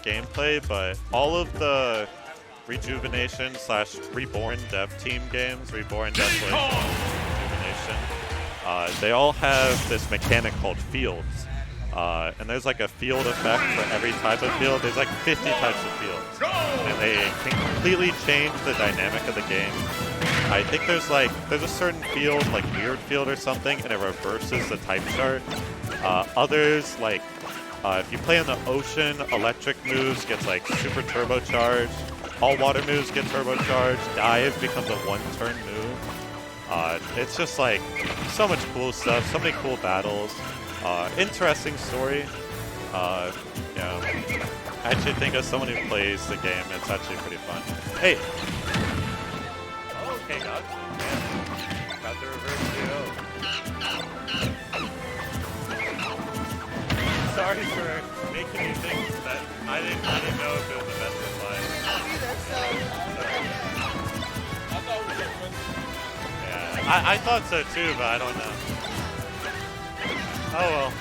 the gameplay, but all of the rejuvenation slash reborn dev team games, reborn desolation, rejuvenation, they all have this mechanic called fields. And there's like a field effect for every type of field. There's like 50 types of fields. And they can completely change the dynamic of the game. I think there's a certain field, like weird field or something, and it reverses the type chart. Others, like, if you play in the ocean, electric moves gets like super turbocharged. All water moves get turbocharged. Dive becomes a one-turn move. It's just like so much cool stuff, so many cool battles. Interesting story. Yeah. I actually think as someone who plays the game, it's actually pretty fun. Hey! Oh, okay, got you. Yeah. Got the reverse DO. Sorry for making you think that I didn't know if it was the best reply. Yeah, I thought so too, but I don't know. Oh well.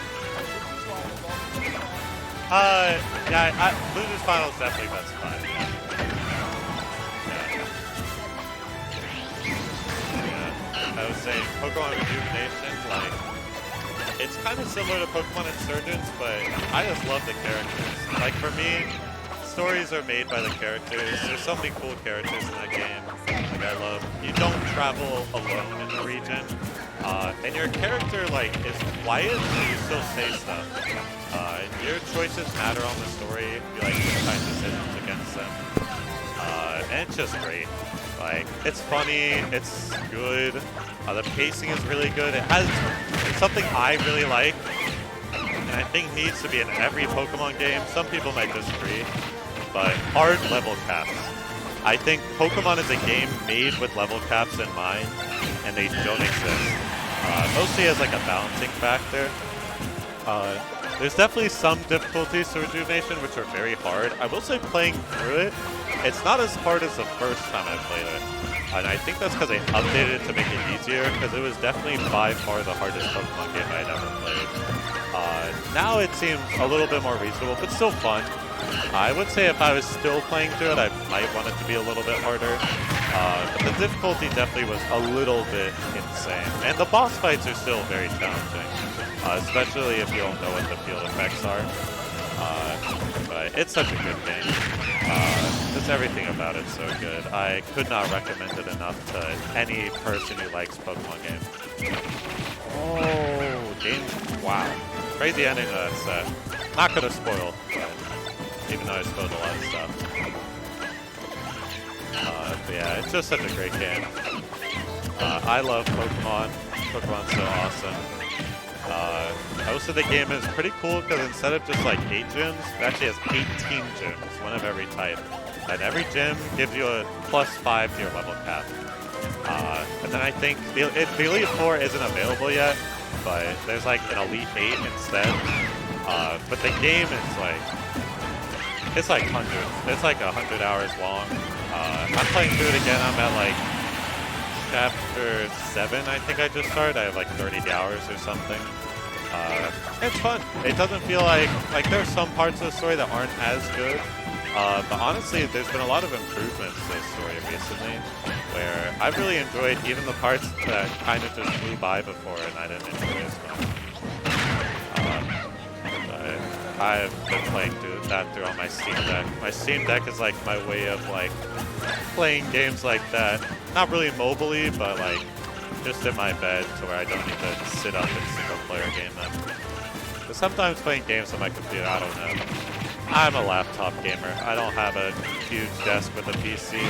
Yeah, Losers Final is definitely best of 5. Yeah. I was saying, Pokemon Rejuvenation, like, it's kind of similar to Pokemon Insurgents, but I just love the characters. Like, for me, stories are made by the characters. There's so many cool characters in that game. Like, I love, you don't travel alone in the region. And your character, like, is quiet, but you still say stuff. Your choices matter on the story. You like decide decisions against them. And it's just great. Like, it's funny, it's good. The pacing is really good. It's something I really like, and I think needs to be in every Pokemon game. Some people might disagree, but hard level caps. I think Pokemon is a game made with level caps in mind, and they don't exist. Mostly as like a balancing factor. There's definitely some difficulties to Rejuvenation, which are very hard. I will say playing through it, it's not as hard as the first time I played it. And I think that's because they updated it to make it easier, because it was definitely by far the hardest Pokemon game I'd ever played. Now it seems a little bit more reasonable, but still fun. I would say if I was still playing through it, I might want it to be a little bit harder. But the difficulty definitely was a little bit insane. And the boss fights are still very challenging, especially if you don't know what the field effects are. But it's such a good game. Just everything about it's so good. I could not recommend it enough to any person who likes Pokemon games. Oh, game! Wow, crazy ending to that set. Not gonna spoil, but even though I spoiled a lot of stuff. But yeah, it's just such a great game. I love Pokemon. Pokemon's so awesome. Most of the game is pretty cool because instead of just like 8 gyms, it actually has 18 gyms, one of every type. And every gym gives you a +5 to your level cap. And then I think the Elite 4 isn't available yet, but there's like an Elite 8 instead. But the game is like, it's like hundreds. It's like 100 hours long. I'm playing through it again. I'm at like chapter 7, I think I just started. I have like 30 hours or something. It's fun. It doesn't feel like there's some parts of the story that aren't as good. But honestly, there's been a lot of improvements to the story recently, where I've really enjoyed even the parts that kind of just flew by before and I didn't enjoy as much. I've been playing through on my Steam Deck. My Steam Deck is like my way of like playing games like that. Not really mobily, but like just in my bed to where I don't need to sit up and single player game them. But sometimes playing games on my computer, I don't know. I'm a laptop gamer. I don't have a huge desk with a PC.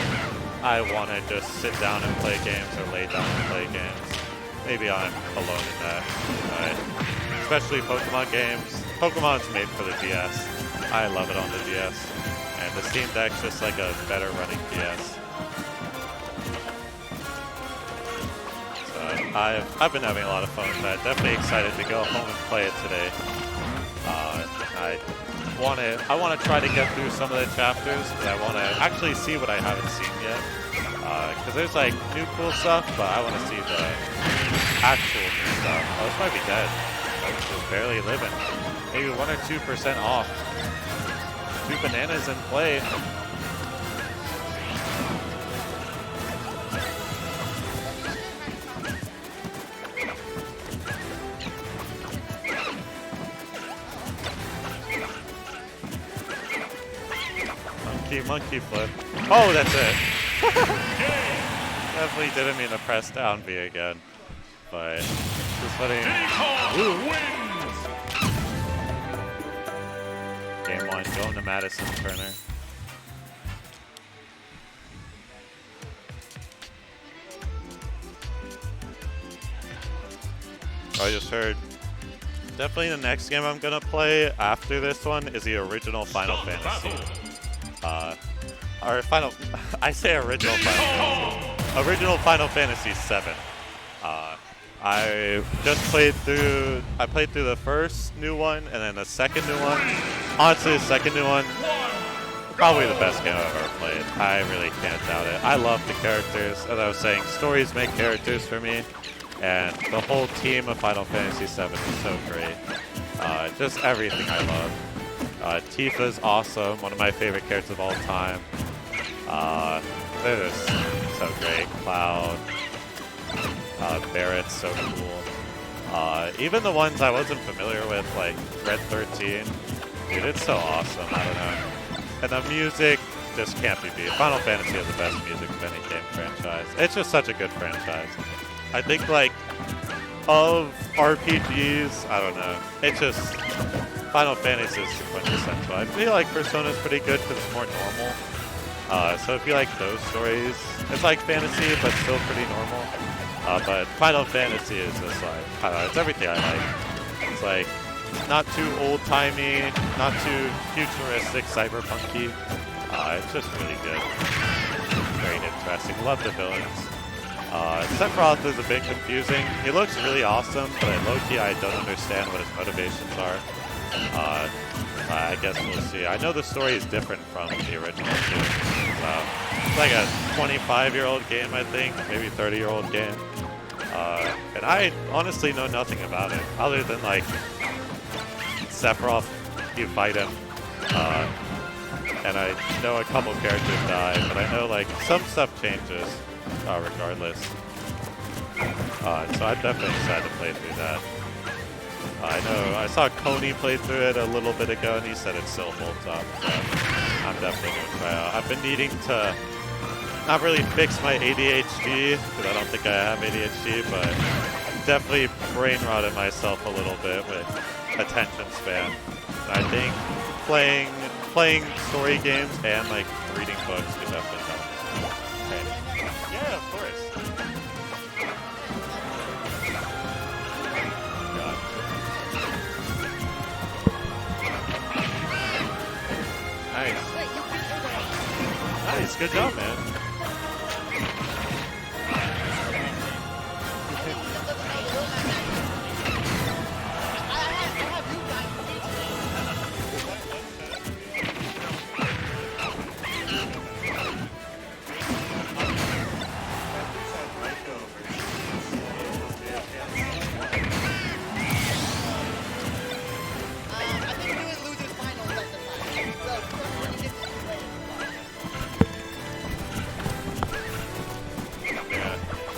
I want to just sit down and play games or lay down and play games. Maybe I'm alone in that. But especially Pokemon games. Pokemon's made for the DS. I love it on the DS. And the Steam Deck's just like a better running DS. So I've been having a lot of fun with that. Definitely excited to go home and play it today. I want to try to get through some of the chapters, but I want to actually see what I haven't seen yet. Because there's like new cool stuff, but I want to see the actual new stuff. Oh, this might be dead. It's just barely living. Maybe 1 or 2% off. 2 bananas in play. Monkey flip. Oh, that's it. Definitely didn't mean to press down B again, but just funny. Game 1 going to Madison Turner. I just heard. Definitely the next game I'm gonna play after this one is the original Final Fantasy. Or Final, I say original Final Fantasy 7. I just played through the first new one and then the second new one. Honestly, the second new one, probably the best game I've ever played. I really can't doubt it. I love the characters. As I was saying, stories make characters for me. And the whole team of Final Fantasy 7 is so great. Just everything I love. Tifa's awesome, one of my favorite characters of all time. They're just so great. Cloud, Barrett's so cool. Even the ones I wasn't familiar with, like Red 13, dude, it's so awesome. I don't know. And the music just can't be beat. Final Fantasy has the best music of any game franchise. It's just such a good franchise. I think, like, of RPGs, I don't know. It's just Final Fantasy is quintessential. I feel like Persona's pretty good because it's more normal. So if you like those stories, it's like fantasy, but still pretty normal. But Final Fantasy is just like, I don't know, it's everything I like. It's like, not too old-timey, not too futuristic, cyberpunky. It's just really good. Very interesting. Love the villains. Sephiroth is a bit confusing. He looks really awesome, but low-key I don't understand what his motivations are. I guess we'll see. I know the story is different from the original too. It's like a 25-year-old game, I think, maybe 30-year-old game. And I honestly know nothing about it, other than like Sephiroth, you fight him, and I know a couple characters die, but I know like some stuff changes regardless. So I'm definitely excited to play through that. I know, I saw Coney play through it a little bit ago, and he said it still holds up, so I'm definitely going to try out. I've been needing to not really fix my ADHD, because I don't think I have ADHD, but definitely brain rotted myself a little bit with attention span. And I think playing story games and like reading books could definitely help. Okay. Yeah, of course. Nice. Nice, good job, man.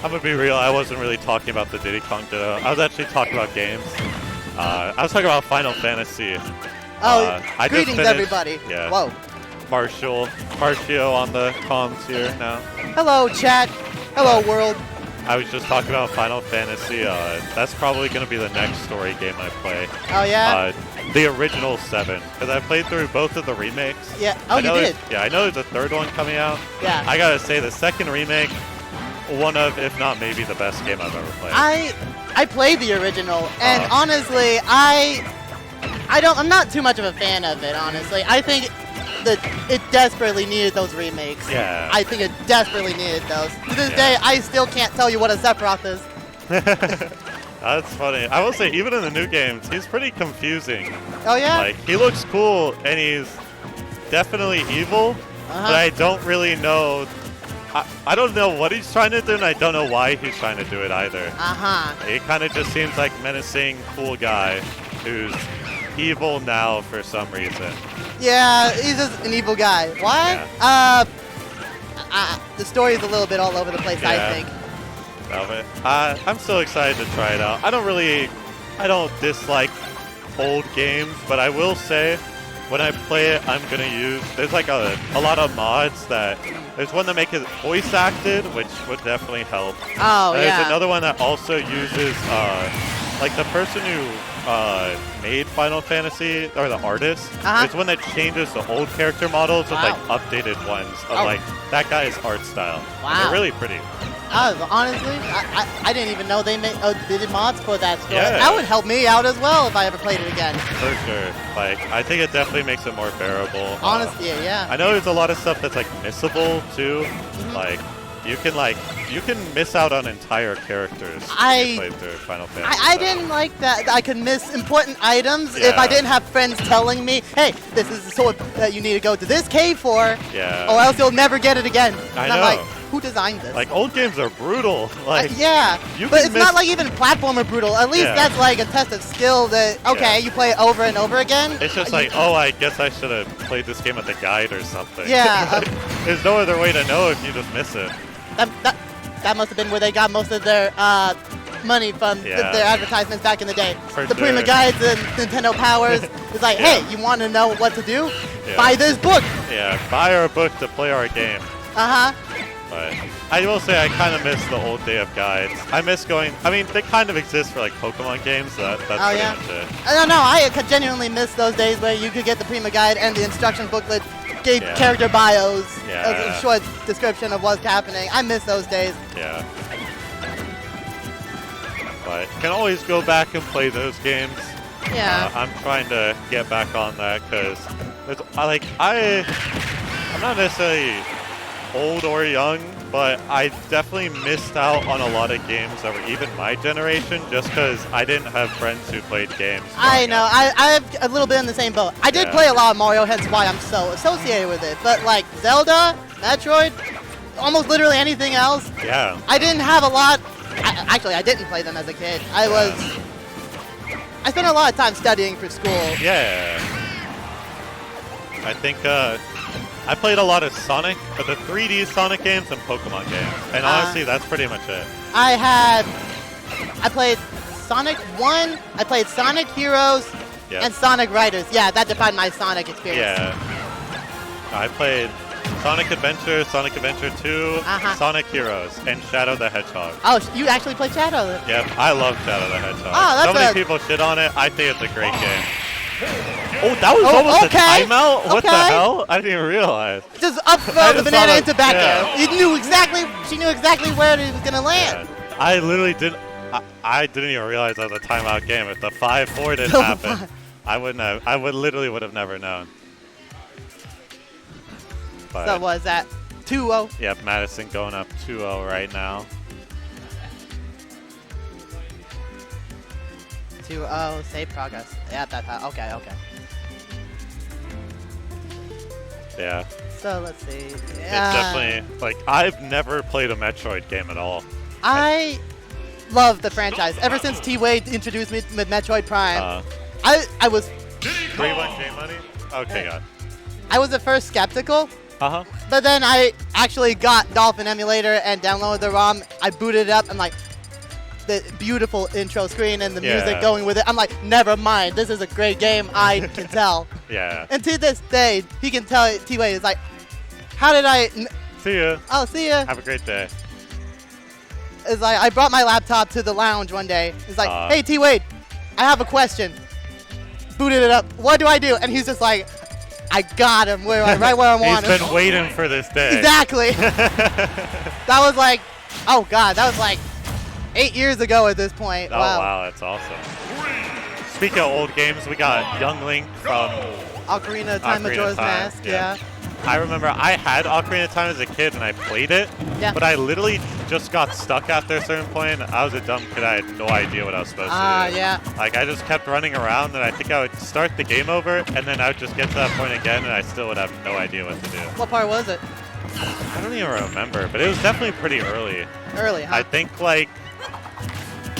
I'm gonna be real, I wasn't really talking about the Diddy Kong Ditto. I was actually talking about games. I was talking about Final Fantasy. I greetings everybody. Yeah. Whoa. Marcio on the comms here now. Hello chat. Hello world. I was just talking about Final Fantasy. That's probably gonna be the next story game I play. Oh yeah? The original 7, because I played through both of the remakes. Yeah, oh you did? Yeah, I know there's a third one coming out. Yeah. I gotta say, the second remake, one of, if not maybe the best game I've ever played. I played the original, and honestly, I'm not too much of a fan of it, honestly. I think that it desperately needed those remakes. Yeah. I think it desperately needed those. To this day, I still can't tell you what a Sephiroth is. That's funny. I will say, even in the new games, he's pretty confusing. Oh yeah? Like, he looks cool, and he's definitely evil, but I don't really know. I don't know what he's trying to do, and I don't know why he's trying to do it either. He kind of just seems like menacing, cool guy who's evil now for some reason. Yeah, he's just an evil guy. Why? Yeah. The story is a little bit all over the place, I Yeah. think. Velvet. I'm still excited to try it out. I don't dislike old games, but I will say, when I play it, I'm gonna use. There's like a lot of mods that. There's one that make it voice acted, which would definitely help. Oh, And yeah. There's another one that also uses, like the person who made Final Fantasy, or the artist. There's one that changes the old character models with like updated ones of like that guy's art style. Wow. And they're really pretty. Honestly, I didn't even know they did mods for that story. Yeah. That would help me out as well if I ever played it again. For sure. Like, I think it definitely makes it more bearable. Honestly, yeah. I know there's a lot of stuff that's like missable too. Like, you can miss out on entire characters if you play through Final Fantasy. I didn't like that I could miss important items if I didn't have friends telling me, hey, this is the sword that you need to go to this cave for, Yeah. or else you'll never get it again. I And I'm know. like, who designed this? Like, old games are brutal. Like, yeah, you but can it's miss- not like even platformer brutal. At least Yeah. that's like a test of skill that, okay, you play it over and over again. It's just like, oh, I guess I should have played this game with a guide or something. Yeah. There's no other way to know if you just miss it. That must have been where they got most of their money from their advertisements back in the day. For the Prima sure. Guides and Nintendo Powers. It's like, hey, you want to know what to do? Yeah. Buy this book. Yeah, buy our book to play our game. Uh-huh. But I will say I kind of miss the old day of guides. I miss going. I mean, they kind of exist for like Pokemon games. That's pretty much it. I don't know. I could genuinely miss those days where you could get the Prima Guide and the instruction booklet gave character bios, a short description of what's happening. I miss those days. Yeah. But can always go back and play those games. Yeah. I'm trying to get back on that because I'm not necessarily old or young, but I definitely missed out on a lot of games that were even my generation just because I didn't have friends who played games. I know. I'm a little bit in the same boat. I did play a lot of Mario, hence why I'm so associated with it. But like Zelda, Metroid, almost literally anything else, I didn't have a lot. Actually, I didn't play them as a kid. I spent a lot of time studying for school. Yeah. I think I played a lot of Sonic, but the 3D Sonic games and Pokemon games. And honestly, that's pretty much it. I played Sonic 1, I played Sonic Heroes, and Sonic Riders. Yeah, that defined my Sonic experience. Yeah. I played Sonic Adventure, Sonic Adventure 2, Sonic Heroes, and Shadow the Hedgehog. Oh, you actually played Shadow? Yep, I love Shadow the Hedgehog. Oh, that's so many people shit on it. I think it's a great game. Oh, that was almost a timeout? What the hell? I didn't even realize. Just up the banana into back air. She knew exactly where it was going to land. Yeah. I literally didn't. I didn't even realize that was a timeout game. If the 5-4 didn't happen, I wouldn't have. I literally would have never known. But, so was that 2-0? Yep, Madison going up 2-0 right now. 2-0, save progress. Yeah, that's okay. Yeah. So let's see. It's definitely like I've never played a Metroid game at all. I love the franchise. Ever since T-Wade introduced me with Metroid Prime, I was 3-1 J Money. Okay, God. I was at first skeptical. But then I actually got Dolphin Emulator and downloaded the ROM. I booted it up. I'm like, the beautiful intro screen and the music going with it. I'm like, never mind. This is a great game. I can tell. Yeah. And to this day, he can tell T-Wade is like, how did I... See ya. Oh, see ya. Have a great day. It's like, I brought my laptop to the lounge one day. It's like, hey, T-Wade, I have a question. Booted it up. What do I do? And he's just like, I got him right where I want him. He's been waiting for this day. Exactly. That was like, oh God, that was like 8 years ago at this point. Oh, wow, that's awesome. Speaking of old games, we got Young Link from Ocarina of Time, Majora's Mask. Yeah. I remember I had Ocarina of Time as a kid and I played it, but I literally just got stuck after a certain point. I was a dumb kid. I had no idea what I was supposed to do. Yeah. Like, I just kept running around and I think I would start the game over and then I would just get to that point again and I still would have no idea what to do. What part was it? I don't even remember, but it was definitely pretty early. Early, huh? I think, like,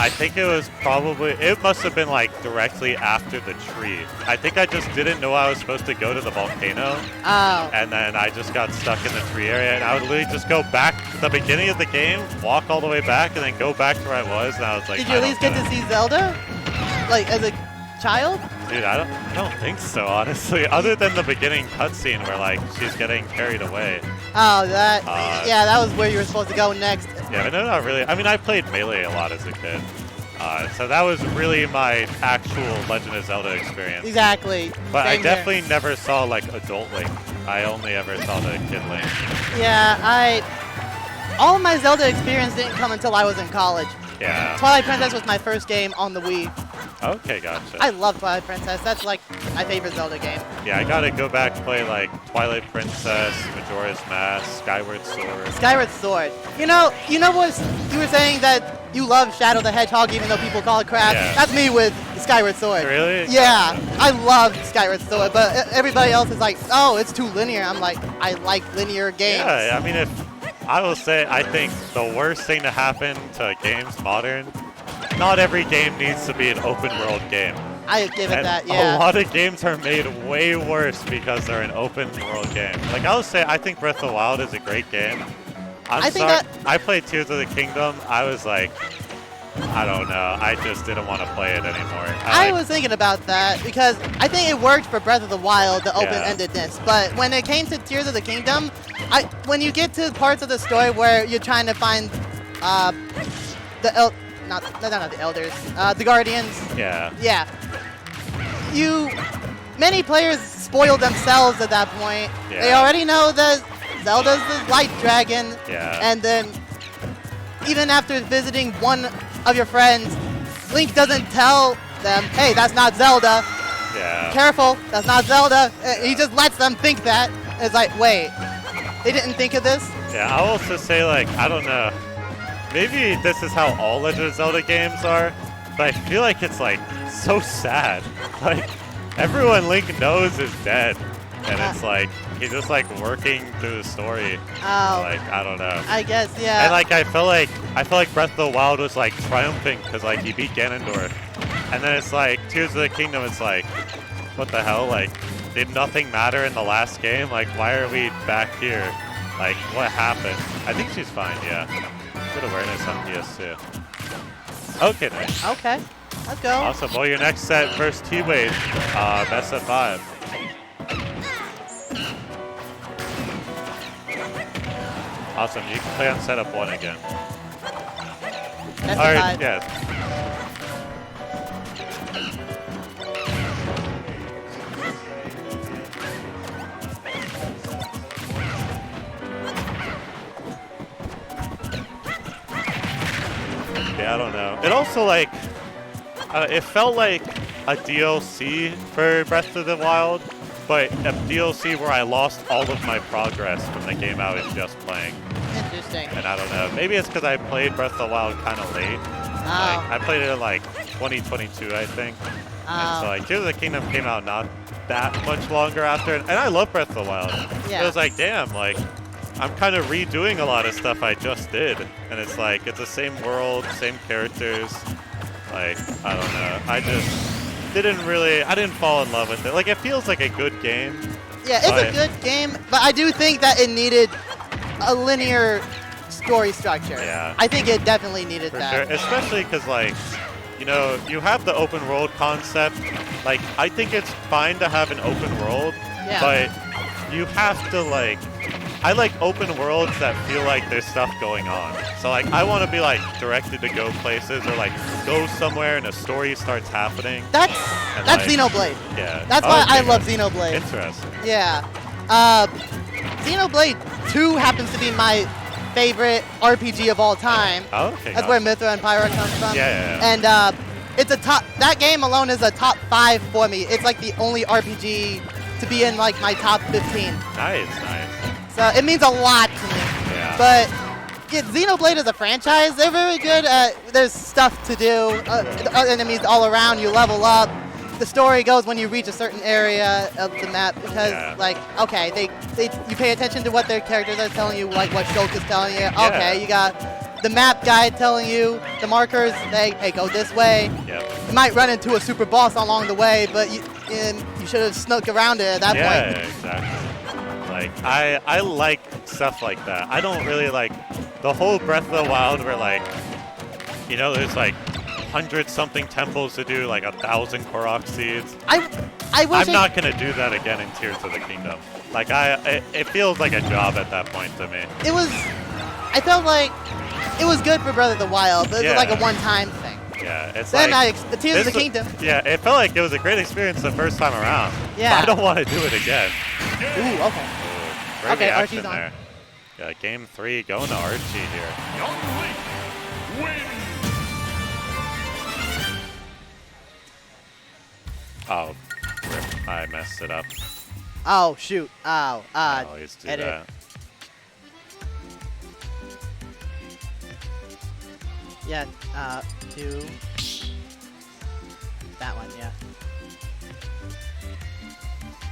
I think it was probably, it must have been like directly after the tree. I think I just didn't know I was supposed to go to the volcano. Oh. And then I just got stuck in the tree area, and I would literally just go back to the beginning of the game, walk all the way back, and then go back to where I was, and I was like, Did you at least get to see Zelda? Like, as a child? Dude, I don't think so, honestly. Other than the beginning cutscene where, like, she's getting carried away. Oh, that, yeah, that was where you were supposed to go next. Yeah, but no, not really. I mean, I played Melee a lot as a kid. So that was really my actual Legend of Zelda experience. Exactly. But Same I definitely never saw, like, adult Link. I only ever saw the kid Link. Yeah, all of my Zelda experience didn't come until I was in college. Yeah. Twilight Princess was my first game on the Wii. Okay, gotcha. I love Twilight Princess. That's like my favorite Zelda game. Yeah, I gotta go back and play like Twilight Princess, Majora's Mask, Skyward Sword. Skyward Sword. You know what you were saying that you love Shadow the Hedgehog even though people call it crap? Yeah. That's me with Skyward Sword. Really? Yeah, I love Skyward Sword, but everybody else is like, oh, it's too linear. I'm like, I like linear games. Yeah, I mean, I will say, I think the worst thing to happen to games modern, not every game needs to be an open world game. I give it And that, yeah. A lot of games are made way worse because they're an open world game. Like, I will say, I think Breath of the Wild is a great game. I played Tears of the Kingdom. I was like, I don't know. I just didn't want to play it anymore. I was thinking about that because I think it worked for Breath of the Wild, the open-endedness. But when it came to Tears of the Kingdom, when you get to parts of the story where you're trying to find not the elders, the guardians. Yeah. Yeah. Many players spoil themselves at that point. Yeah. They already know that Zelda's the light dragon. Yeah. And then even after visiting one of your friends, Link doesn't tell them, hey, that's not Zelda. Yeah. Careful, that's not Zelda. He just lets them think that. It's like, wait, they didn't think of this? Yeah, I'll also say, like, I don't know. Maybe this is how all Legend of Zelda games are, but I feel like it's, like, so sad. Like, everyone Link knows is dead. And it's like, he's just like working through the story. Oh. Like, I don't know. I guess, yeah. And like, I feel like Breath of the Wild was like triumphing because like he beat Ganondorf. And then it's like, Tears of the Kingdom, it's like, what the hell? Like, did nothing matter in the last game? Like, why are we back here? Like, what happened? I think she's fine, yeah. Good awareness on PS2. Okay, nice. Okay, let's go. Awesome. Well, your next set, first T-Wave, best of 5. Awesome, you can play on setup 1 again. That's Alright, yes. Yeah, I don't know. It also, like, it felt like a DLC for Breath of the Wild, but a DLC where I lost all of my progress from the game I was just playing. Interesting. And I don't know. Maybe it's because I played Breath of the Wild kind of late. Oh. Like, I played it in like 2022, I think. And so like Tears of the Kingdom came out not that much longer after. And I love Breath of the Wild. Yeah. It was like, damn, like, I'm kind of redoing a lot of stuff I just did. And it's like, it's the same world, same characters. Like, I don't know. I just I didn't fall in love with it. Like, it feels like a good game. Yeah, it's a good game, but I do think that it needed a linear story structure. Yeah. I think it definitely needed that. Sure. Especially because, like, you know, you have the open world concept. Like, I think it's fine to have an open world, but you have to, like, I like open worlds that feel like there's stuff going on. So, like, I want to be, like, directed to go places or, like, go somewhere and a story starts happening. That's like, Xenoblade. Yeah. That's why I love Xenoblade. Interesting. Yeah. Xenoblade 2 happens to be my favorite RPG of all time. Oh, okay. That's where Mythra and Pyra comes from. Yeah. And it's that game alone is a top 5 for me. It's like the only RPG to be in like my top 15. Nice. So it means a lot to me. Yeah. But yeah, Xenoblade is a franchise. They're very good at, there's stuff to do. Enemies all around, you level up. The story goes when you reach a certain area of the map because, like, okay, you pay attention to what their characters are telling you, like what Shulk is telling you. Okay, you got the map guide telling you, the markers, hey, go this way. Yep. You might run into a super boss along the way, but you should have snuck around it at that point. Yeah, exactly. Like, I like stuff like that. I don't really like the whole Breath of the Wild where, like, you know, there's like 100-something temples to do, like 1,000 Korok seeds. I wish I'm not gonna do that again in Tears of the Kingdom. Like, it feels like a job at that point to me. I felt like it was good for Breath of the Wild, but it was like a one-time thing. Yeah, it's then like the Tears of the Kingdom. Yeah, it felt like it was a great experience the first time around. Yeah. But I don't want to do it again. Ooh, okay. Great Okay, reaction Archy's on. there. Yeah, game 3 going to Archy here. Oh, rip. I messed it up. Oh, shoot. Oh, I always do edit. that. Yeah, do that one, yeah.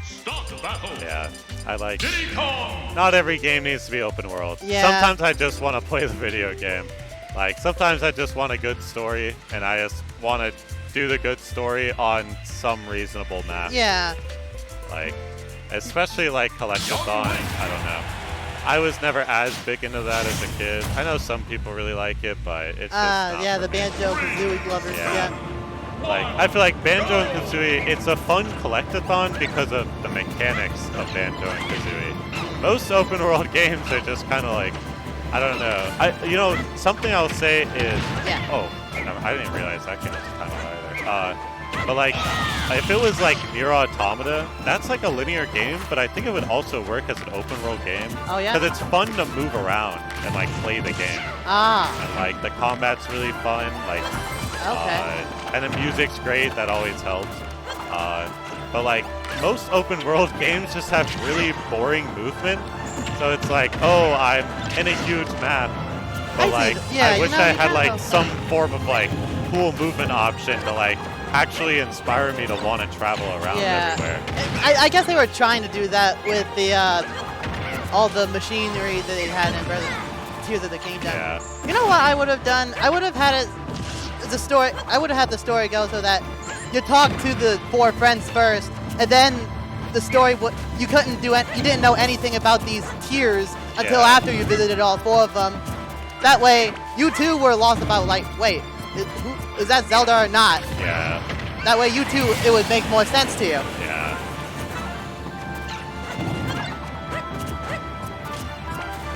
Start the battle. Yeah, I like... Diddy Kong. Not every game needs to be open world. Yeah. Sometimes I just want to play the video game. Like, sometimes I just want a good story, and I just want to do the good story on some reasonable map. Yeah. Like, especially like collectathon, I don't know. I was never as big into that as a kid. I know some people really like it, but it's just not Yeah, for the me. Banjo-Kazooie lovers, yeah. Like, I feel like Banjo and Kazooie, it's a fun collectathon because of the mechanics of Banjo and Kazooie. Most open world games are just kind of like, I don't know. You know, something I'll say is, oh, no, I didn't realize that game was kind of either. But like, if it was like Nier Automata, that's like a linear game, but I think it would also work as an open world game. Oh yeah? Because it's fun to move around and like play the game. Ah. And like the combat's really fun. Like, Okay. and the music's great. That always helps. But like most open world games just have really boring movement. So it's like, oh, I'm in a huge map, but like I wish I had like some form of like cool movement option to like actually inspire me to want to travel around everywhere. I guess they were trying to do that with the all the machinery that they had in Tears of the Kingdom. Yeah. You know what I would have done? I would have had it the story. I would have had the story go so that you talk to the 4 friends first, and then the story you couldn't do it. You didn't know anything about these tiers until after you visited all 4 of them. That way, you too were lost about like, wait, is that Zelda or not? Yeah. That way, you too, it would make more sense to you. Yeah.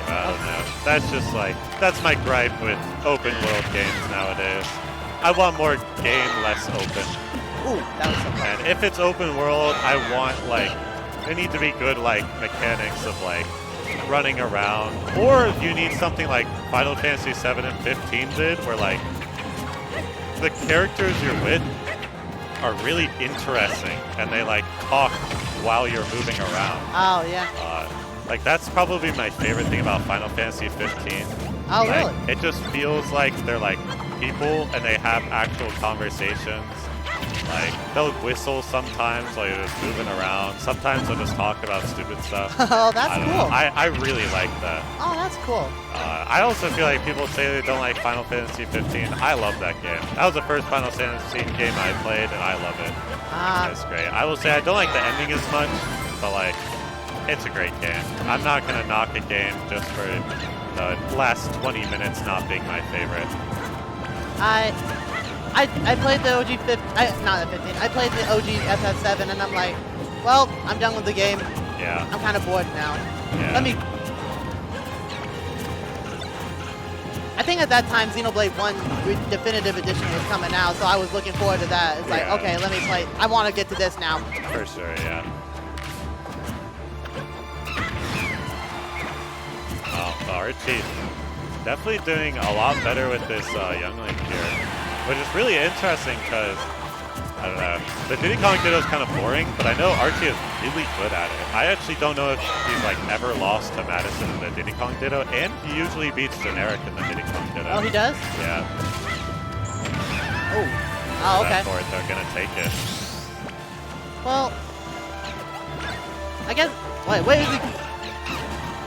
I don't know. That's just like, that's my gripe with open world games nowadays. I want more game, less open. Ooh, that was so fun. And if it's open world, I want like, there need to be good like mechanics of like running around. Or you need something like Final Fantasy 7 and 15 did, where like the characters you're with are really interesting and they like talk while you're moving around. Oh, yeah. Like that's probably my favorite thing about Final Fantasy 15. Oh, like, really? It just feels like they're like people and they have actual conversations. Like they'll whistle sometimes while you're just moving around. Sometimes they'll just talk about stupid stuff. Oh, that's cool. I really like that. Oh, that's cool. I also feel like people say they don't like Final Fantasy 15. I love that game. That was the first Final Fantasy game I played, and I love it. It's great. I will say I don't like the ending as much, but like, it's a great game. I'm not gonna knock a game just for the last 20 minutes not being my favorite. I played the OG 15, not the 15, I played the OG FF7 and I'm like, well, I'm done with the game. Yeah. I'm kind of bored now. Yeah. I think at that time Xenoblade 1 Definitive Edition was coming out, so I was looking forward to that. It's like, okay, let me play, I want to get to this now. For sure, yeah. Archy definitely doing a lot better with this Young Link here, which is really interesting because, I don't know, the Diddy Kong Ditto is kind of boring, but I know Archy is really good at it. I actually don't know if he's like ever lost to Madison in the Diddy Kong Ditto, and he usually beats Generic in the Diddy Kong Ditto. Oh, he does? Yeah. Oh, okay. Or they're gonna take it. Well, I guess, wait, is he?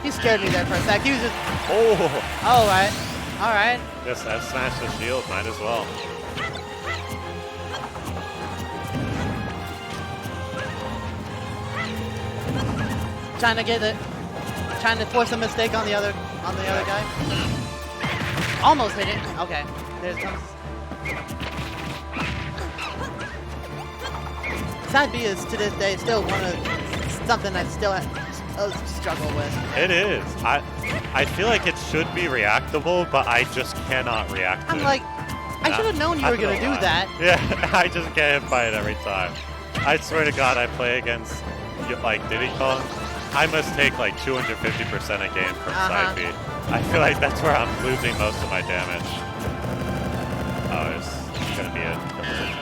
He scared me there for a sec. He was just... Oh! Oh, right. All right. Just F smash the shield, might as well. Trying to get it. Trying to force a mistake on the other guy. Almost hitting. Okay. There it comes. Side B is to this day still something I still struggle with. It is. I feel like it should be reactable, but I just cannot react to it. I'm like, I should have known you were gonna do that. Yeah, I just get hit by it every time. I swear to God, I play against like Diddy Kong. I must take like 250% a game from side B. I feel like that's where I'm losing most of my damage. Oh, it's gonna be a collision.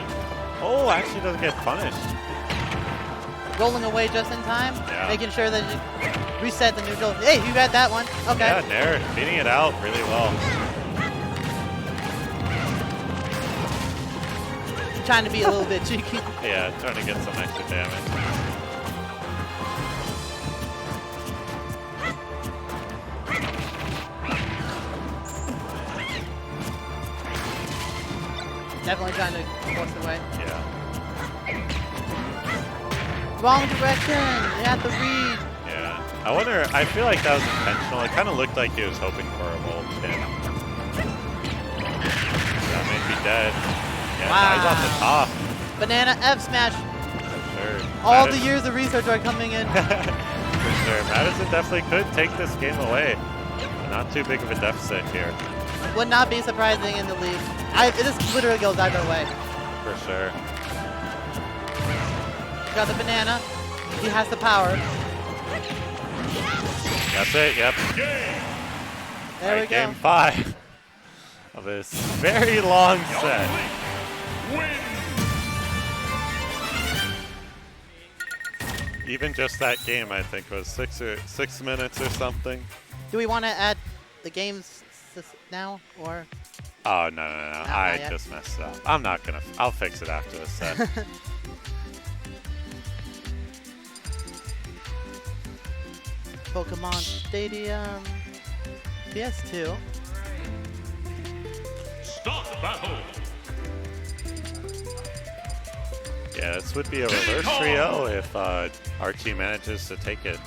Oh, actually doesn't get punished. Rolling away just in time, Yeah. making sure that you reset the neutral. Hey, you got that one. Okay. Yeah, Nair beating it out really well. Trying to be a little bit cheeky. Yeah, trying to get some extra damage. Definitely trying to force it away. Yeah. Wrong direction. You have to read. Yeah. I wonder, I feel like that was intentional. It kind of looked like he was hoping for a roll pin. That may be dead. Yeah, Wow. He's off the top. Banana F smash. For sure. All the years of research are coming in. For sure. Madison definitely could take this game away. Not too big of a deficit here. Would not be surprising in the lead. This literally goes either way. For sure. Got the banana. He has the power. That's it, yep. There we go. Game 5 of this very long set. Even just that game, I think, was 6 minutes or something. Do we want to add the games now, or? Oh, no. I yet. just messed up. I'm not gonna. I'll fix it after this set. Pokemon Stadium. PS2. Start battle. Yeah, this would be a reverse trio if Archy manages to take it.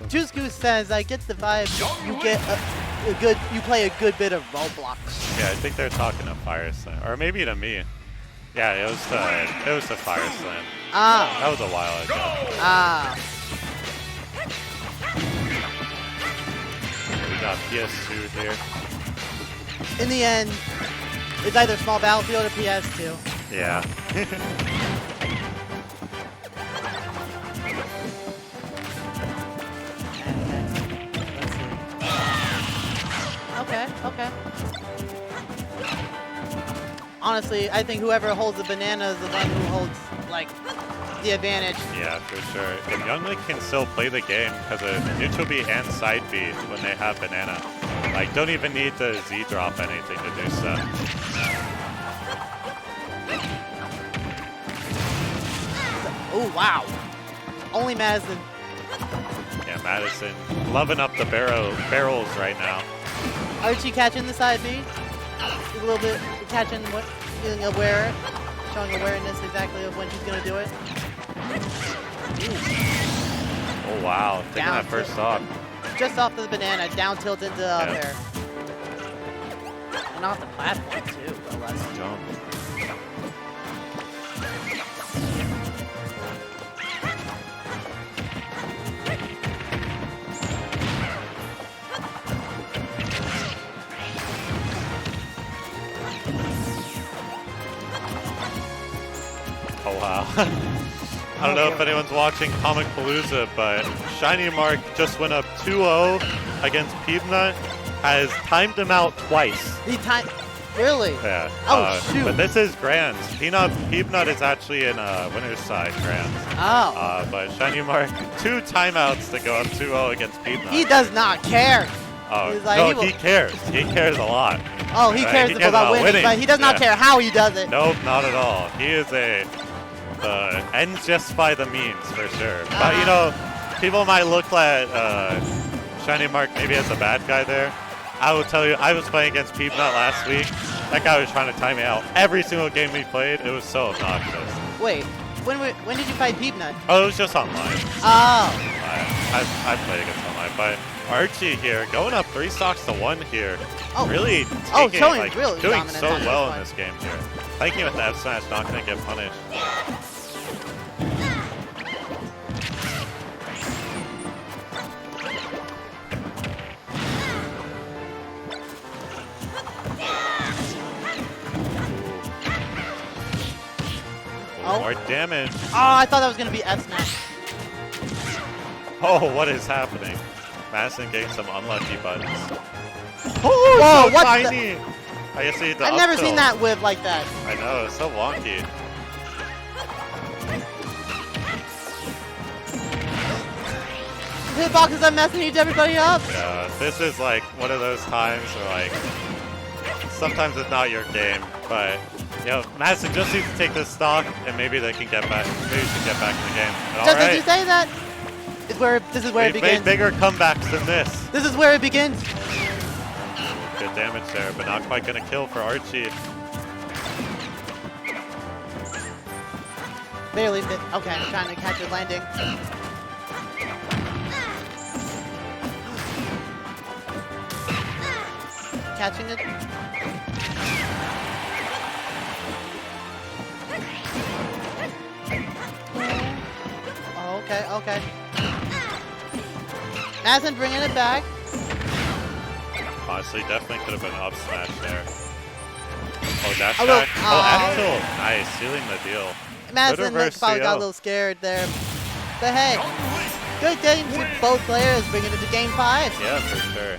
Juice Goose says, "I get the vibe. You get you play a good bit of Roblox." Yeah, I think they're talking to Fire Slam, or maybe to me. Yeah, it was the Fire Slam. Ah. That was a while ago. Ah. We got PS2 here. In the end, it's either Small Battlefield or PS2. Yeah. Okay. Honestly, I think whoever holds the banana is the one who holds, like, the advantage. Yeah, for sure. And Younglik can still play the game because of neutral B and side B when they have banana. Like, don't even need to Z drop anything to do stuff. Oh, wow. Only Madison. Yeah, Madison loving up the barrels right now. Archie catching the side B. A little bit catching what, feeling aware, showing awareness exactly of when he's gonna do it. Ooh. Oh wow, taking Down that first tilt. stock. Just off of the banana, down tilt into the up Yeah. air. And off the platform too, no less. Jump. Oh wow. I don't know if anyone's watching Comic Palooza, but Shiny Mark just went up 2-0 against Peanut, has timed him out twice. He timed, really? Yeah. Oh, shoot. But this is Grands. Peanut is actually in winner's side Grands. Oh. But Shiny Mark, 2 timeouts to go up 2-0 against Peanut. He does not care. Oh, He's like, no, he cares. He cares a lot. Oh, he Right? cares He cares about winning, but he does not Yeah. care how he does it. Nope, not at all. He is a and just by the means, for sure. But, you know, people might look at Shiny Mark maybe as a bad guy there. I will tell you, I was playing against Peepnut last week. That guy was trying to time me out. Every single game we played, it was so obnoxious. Wait, when did you fight Peepnut? Oh, it was just online. Oh. I played against online, but Archy here, going up 3 stocks to 1 here. Oh. Really taking, showing like, really doing dominant so on well this in this game here. Thinking with the F smash, not going to get punished. More damage. Oh, I thought that was going to be F smash. Oh, what is happening? Madison getting some unlucky buttons. Oh, whoa, so what tiny! I guess he I've never seen that whip like that. I know, it's so wonky. Hitboxes are messing everybody up. Yeah, this is like one of those times where like sometimes it's not your game, but you know, Madison just needs to take this stock and maybe they can get back. Maybe she can get back in the game. But Just as you say that, this is where it We've begins. made bigger comebacks than this. This is where it begins. Good damage there, but not quite gonna kill for Archie. Barely fit. Okay, I'm trying to catch it landing. Catching it. Oh, okay. Madison bringing it back. Honestly, definitely could have been up smash there. Oh, dash A little- back. Oh, F tilt. Nice, sealing the deal. Madison reverse probably got a CL. little scared there. But hey, good games with both players bringing it to game 5. Yeah, for sure.